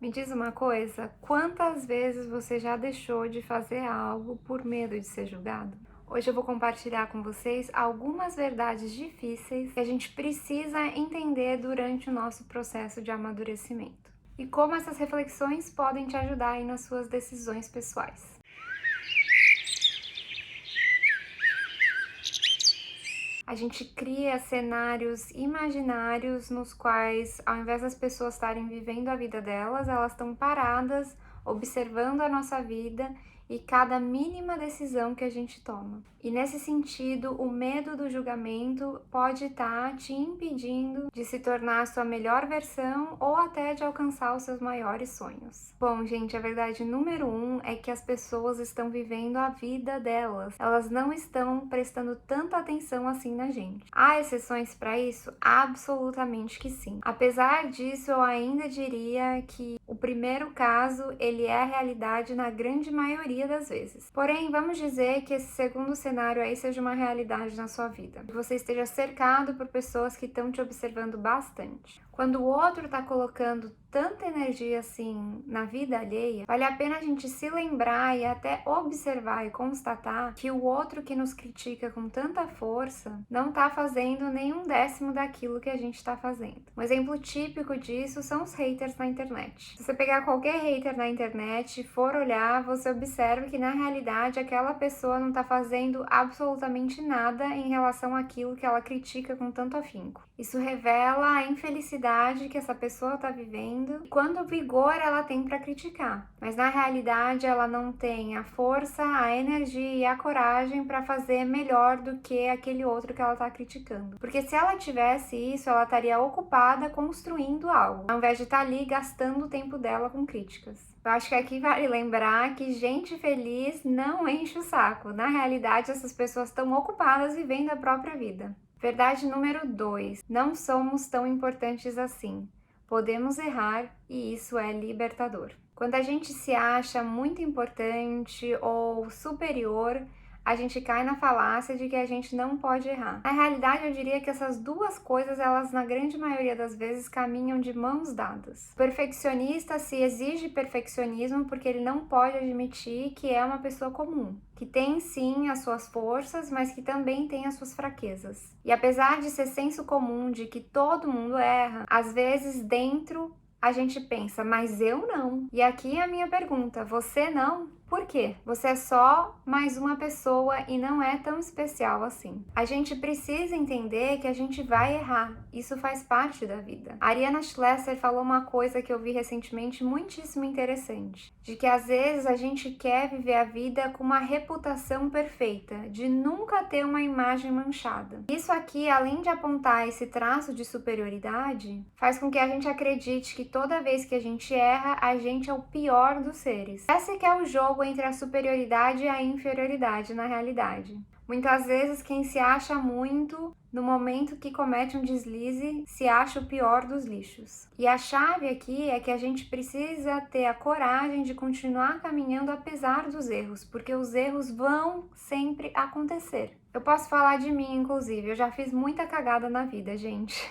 Me diz uma coisa, quantas vezes você já deixou de fazer algo por medo de ser julgado? Hoje eu vou compartilhar com vocês algumas verdades difíceis que a gente precisa entender durante o nosso processo de amadurecimento. E como essas reflexões podem te ajudar aí nas suas decisões pessoais. A gente cria cenários imaginários nos quais, ao invés das pessoas estarem vivendo a vida delas, elas estão paradas, observando a nossa vida e cada mínima decisão que a gente toma. E nesse sentido, o medo do julgamento pode estar te impedindo de se tornar a sua melhor versão ou até de alcançar os seus maiores sonhos. Bom, gente, a verdade número 1 é que as pessoas estão vivendo a vida delas. Elas não estão prestando tanta atenção assim na gente. Há exceções para isso? Absolutamente que sim. Apesar disso, eu ainda diria que o primeiro caso, ele é a realidade na grande maioria das vezes. Porém, vamos dizer que esse segundo cenário aí seja uma realidade na sua vida. Que você esteja cercado por pessoas que estão te observando bastante. Quando o outro está colocando tanta energia assim na vida alheia, vale a pena a gente se lembrar e até observar e constatar que o outro que nos critica com tanta força não está fazendo nenhum décimo daquilo que a gente está fazendo. Um exemplo típico disso são os haters na internet. Se você pegar qualquer hater na internet e for olhar, você observa que na realidade aquela pessoa não está fazendo absolutamente nada em relação àquilo que ela critica com tanto afinco. Isso revela a infelicidade que essa pessoa está vivendo e quanto vigor ela tem para criticar. Mas na realidade ela não tem a força, a energia e a coragem para fazer melhor do que aquele outro que ela está criticando. Porque se ela tivesse isso, ela estaria ocupada construindo algo, ao invés de estar ali gastando o tempo dela com críticas. Eu acho que aqui vale lembrar que gente feliz não enche o saco. Na realidade, essas pessoas estão ocupadas vivendo a própria vida. Verdade número 2. Não somos tão importantes assim. Podemos errar e isso é libertador. Quando a gente se acha muito importante ou superior, a gente cai na falácia de que a gente não pode errar. Na realidade, eu diria que essas duas coisas, elas na grande maioria das vezes caminham de mãos dadas. O perfeccionista se exige perfeccionismo porque ele não pode admitir que é uma pessoa comum, que tem sim as suas forças, mas que também tem as suas fraquezas. E apesar de ser senso comum de que todo mundo erra, às vezes dentro a gente pensa, mas eu não. E aqui é a minha pergunta, você não? Por quê? Você é só mais uma pessoa e não é tão especial assim. A gente precisa entender que a gente vai errar. Isso faz parte da vida. A Ariana Schlesser falou uma coisa que eu vi recentemente muitíssimo interessante. De que às vezes a gente quer viver a vida com uma reputação perfeita, de nunca ter uma imagem manchada. Isso aqui, além de apontar esse traço de superioridade, faz com que a gente acredite que toda vez que a gente erra, a gente é o pior dos seres. Esse que é o jogo entre a superioridade e a inferioridade na realidade. Muitas vezes quem se acha muito, no momento que comete um deslize, se acha o pior dos lixos. E a chave aqui é que a gente precisa ter a coragem de continuar caminhando apesar dos erros, porque os erros vão sempre acontecer. Eu posso falar de mim, inclusive, eu já fiz muita cagada na vida, gente.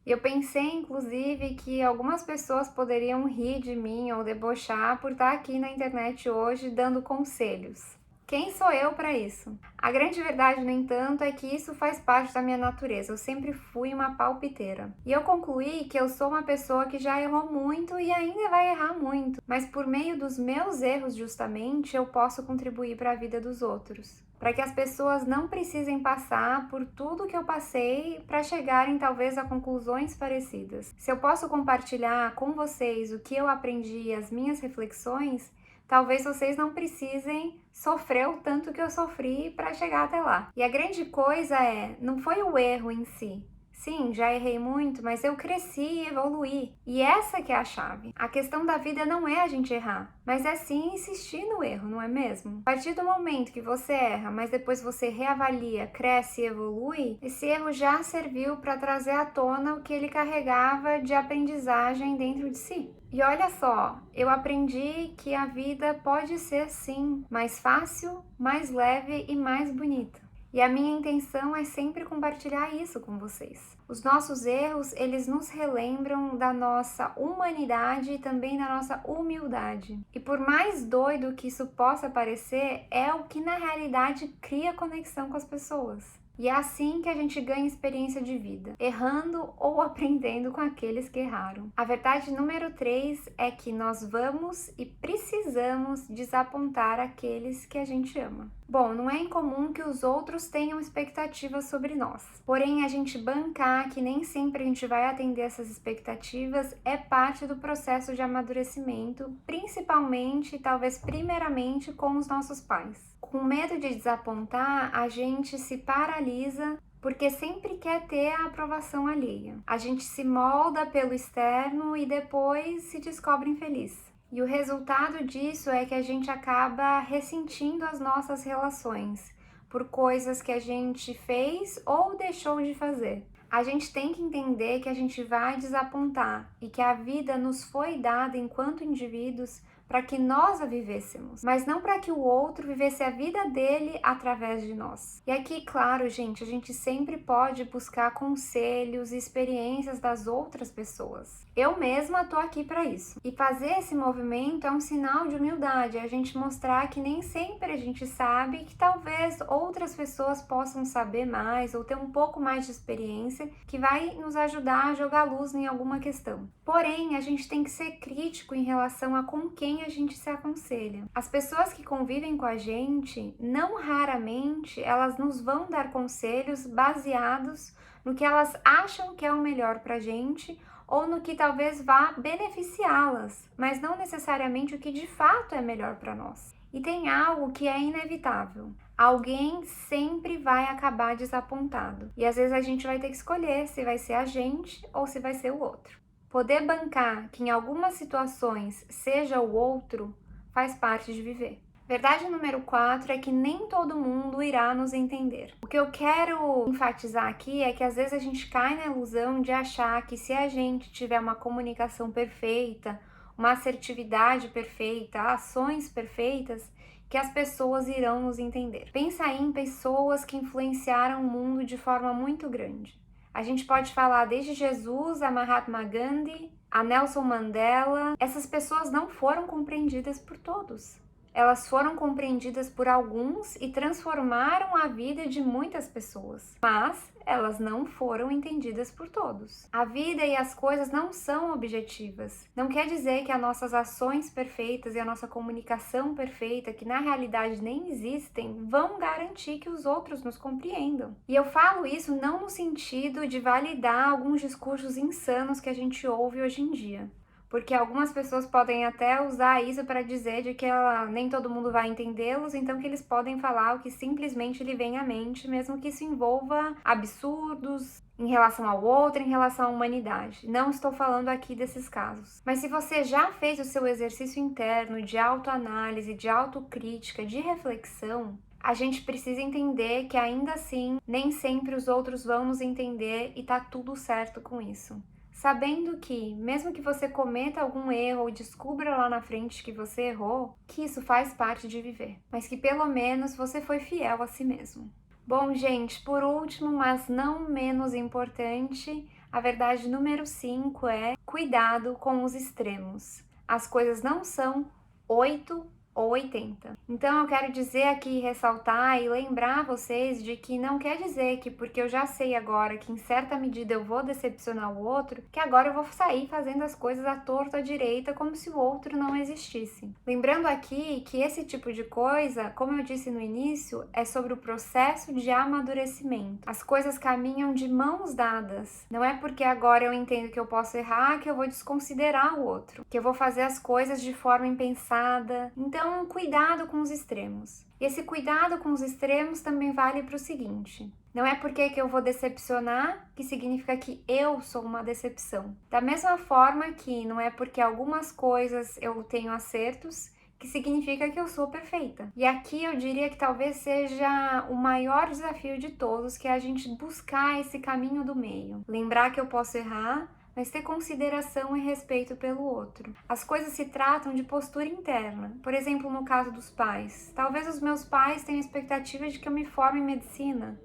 Eu pensei, inclusive, que algumas pessoas poderiam rir de mim ou debochar por estar aqui na internet hoje dando conselhos. Quem sou eu para isso? A grande verdade, no entanto, é que isso faz parte da minha natureza. Eu sempre fui uma palpiteira. E eu concluí que eu sou uma pessoa que já errou muito e ainda vai errar muito. Mas por meio dos meus erros, justamente, eu posso contribuir para a vida dos outros. Para que as pessoas não precisem passar por tudo que eu passei para chegarem talvez a conclusões parecidas. Se eu posso compartilhar com vocês o que eu aprendi e as minhas reflexões, talvez vocês não precisem sofrer o tanto que eu sofri para chegar até lá. E a grande coisa não foi o erro em si. Sim, já errei muito, mas eu cresci e evoluí. E essa que é a chave. A questão da vida não é a gente errar, mas é sim insistir no erro, não é mesmo? A partir do momento que você erra, mas depois você reavalia, cresce e evolui, esse erro já serviu para trazer à tona o que ele carregava de aprendizagem dentro de si. E olha só, eu aprendi que a vida pode ser sim mais fácil, mais leve e mais bonita. E a minha intenção é sempre compartilhar isso com vocês. Os nossos erros, eles nos relembram da nossa humanidade e também da nossa humildade. E por mais doido que isso possa parecer, é o que na realidade cria conexão com as pessoas. E é assim que a gente ganha experiência de vida, errando ou aprendendo com aqueles que erraram. A verdade número 3 é que nós vamos e precisamos desapontar aqueles que a gente ama. Bom, não é incomum que os outros tenham expectativas sobre nós. Porém, a gente bancar que nem sempre a gente vai atender essas expectativas é parte do processo de amadurecimento, principalmente, talvez primeiramente, com os nossos pais. Com medo de desapontar, a gente se paralisa porque sempre quer ter a aprovação alheia. A gente se molda pelo externo e depois se descobre infeliz. E o resultado disso é que a gente acaba ressentindo as nossas relações por coisas que a gente fez ou deixou de fazer. A gente tem que entender que a gente vai desapontar e que a vida nos foi dada enquanto indivíduos para que nós a vivêssemos, mas não para que o outro vivesse a vida dele através de nós. E aqui, claro, gente, a gente sempre pode buscar conselhos e experiências das outras pessoas. Eu mesma tô aqui para isso. E fazer esse movimento é um sinal de humildade, é a gente mostrar que nem sempre a gente sabe, que talvez outras pessoas possam saber mais ou ter um pouco mais de experiência que vai nos ajudar a jogar luz em alguma questão. Porém, a gente tem que ser crítico em relação a com quem a gente se aconselha. As pessoas que convivem com a gente, não raramente, elas nos vão dar conselhos baseados no que elas acham que é o melhor pra gente ou no que talvez vá beneficiá-las, mas não necessariamente o que de fato é melhor para nós. E tem algo que é inevitável. Alguém sempre vai acabar desapontado. E às vezes a gente vai ter que escolher se vai ser a gente ou se vai ser o outro. Poder bancar que em algumas situações seja o outro faz parte de viver. Verdade número 4 é que nem todo mundo irá nos entender. O que eu quero enfatizar aqui é que às vezes a gente cai na ilusão de achar que se a gente tiver uma comunicação perfeita, uma assertividade perfeita, ações perfeitas, que as pessoas irão nos entender. Pensa aí em pessoas que influenciaram o mundo de forma muito grande. A gente pode falar desde Jesus, a Mahatma Gandhi, a Nelson Mandela. Essas pessoas não foram compreendidas por todos. Elas foram compreendidas por alguns e transformaram a vida de muitas pessoas, mas elas não foram entendidas por todos. A vida e as coisas não são objetivas. Não quer dizer que as nossas ações perfeitas e a nossa comunicação perfeita, que na realidade nem existem, vão garantir que os outros nos compreendam. E eu falo isso não no sentido de validar alguns discursos insanos que a gente ouve hoje em dia. Porque algumas pessoas podem até usar isso para dizer de que nem todo mundo vai entendê-los, então que eles podem falar o que simplesmente lhe vem à mente, mesmo que isso envolva absurdos em relação ao outro, em relação à humanidade. Não estou falando aqui desses casos. Mas se você já fez o seu exercício interno de autoanálise, de autocrítica, de reflexão, a gente precisa entender que ainda assim, nem sempre os outros vão nos entender e tá tudo certo com isso. Sabendo que, mesmo que você cometa algum erro ou descubra lá na frente que você errou, que isso faz parte de viver, mas que pelo menos você foi fiel a si mesmo. Bom, gente, por último, mas não menos importante, a verdade número 5 é cuidado com os extremos. As coisas não são 8 ou 80. Então eu quero dizer aqui, ressaltar e lembrar vocês de que não quer dizer que porque eu já sei agora que em certa medida eu vou decepcionar o outro, que agora eu vou sair fazendo as coisas à torta à direita como se o outro não existisse. Lembrando aqui que esse tipo de coisa, como eu disse no início, é sobre o processo de amadurecimento. As coisas caminham de mãos dadas. Não é porque agora eu entendo que eu posso errar que eu vou desconsiderar o outro, que eu vou fazer as coisas de forma impensada. Então, cuidado com os extremos. E esse cuidado com os extremos também vale para o seguinte: não é porque que eu vou decepcionar que significa que eu sou uma decepção. Da mesma forma que não é porque algumas coisas eu tenho acertos que significa que eu sou perfeita. E aqui eu diria que talvez seja o maior desafio de todos, que é a gente buscar esse caminho do meio. Lembrar que eu posso errar, mas ter consideração e respeito pelo outro. As coisas se tratam de postura interna. Por exemplo, no caso dos pais. Talvez os meus pais tenham expectativa de que eu me forme em medicina,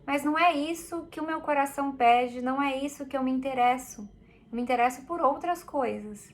mas não é isso que o meu coração pede, não é isso que eu me interesso. Eu me interesso por outras coisas.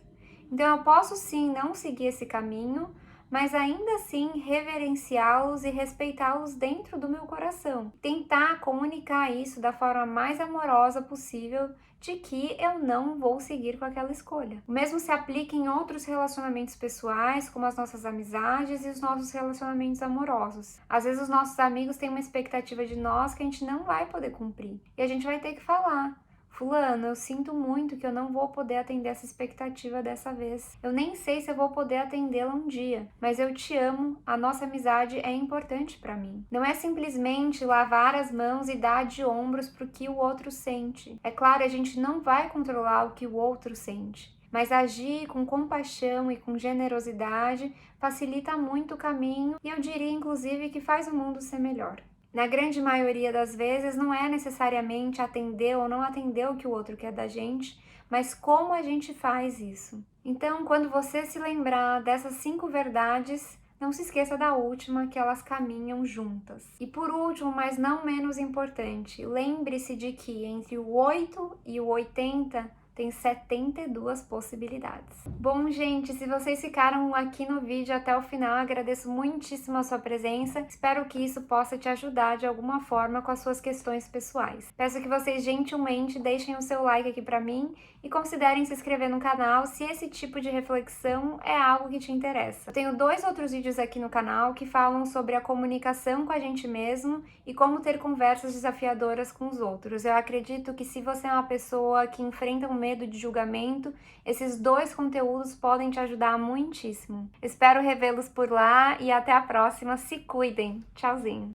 Então eu posso sim não seguir esse caminho, mas ainda assim reverenciá-los e respeitá-los dentro do meu coração. Tentar comunicar isso da forma mais amorosa possível de que eu não vou seguir com aquela escolha. O mesmo se aplica em outros relacionamentos pessoais, como as nossas amizades e os nossos relacionamentos amorosos. Às vezes os nossos amigos têm uma expectativa de nós que a gente não vai poder cumprir. E a gente vai ter que falar: fulano, eu sinto muito que eu não vou poder atender essa expectativa dessa vez. Eu nem sei se eu vou poder atendê-la um dia, mas eu te amo, a nossa amizade é importante para mim. Não é simplesmente lavar as mãos e dar de ombros pro que o outro sente. É claro, a gente não vai controlar o que o outro sente, mas agir com compaixão e com generosidade facilita muito o caminho e eu diria inclusive que faz o mundo ser melhor. Na grande maioria das vezes, não é necessariamente atender ou não atender o que o outro quer da gente, mas como a gente faz isso. Então, quando você se lembrar dessas 5 verdades, não se esqueça da última, que elas caminham juntas. E por último, mas não menos importante, lembre-se de que entre o 8 e o 80, tem 72 possibilidades. Bom, gente, se vocês ficaram aqui no vídeo até o final, agradeço muitíssimo a sua presença. Espero que isso possa te ajudar de alguma forma com as suas questões pessoais. Peço que vocês gentilmente deixem o seu like aqui pra mim e considerem se inscrever no canal se esse tipo de reflexão é algo que te interessa. Eu tenho 2 outros vídeos aqui no canal que falam sobre a comunicação com a gente mesmo e como ter conversas desafiadoras com os outros. Eu acredito que se você é uma pessoa que enfrenta um medo de julgamento, esses 2 conteúdos podem te ajudar muitíssimo. Espero revê-los por lá e até a próxima. Se cuidem. Tchauzinho.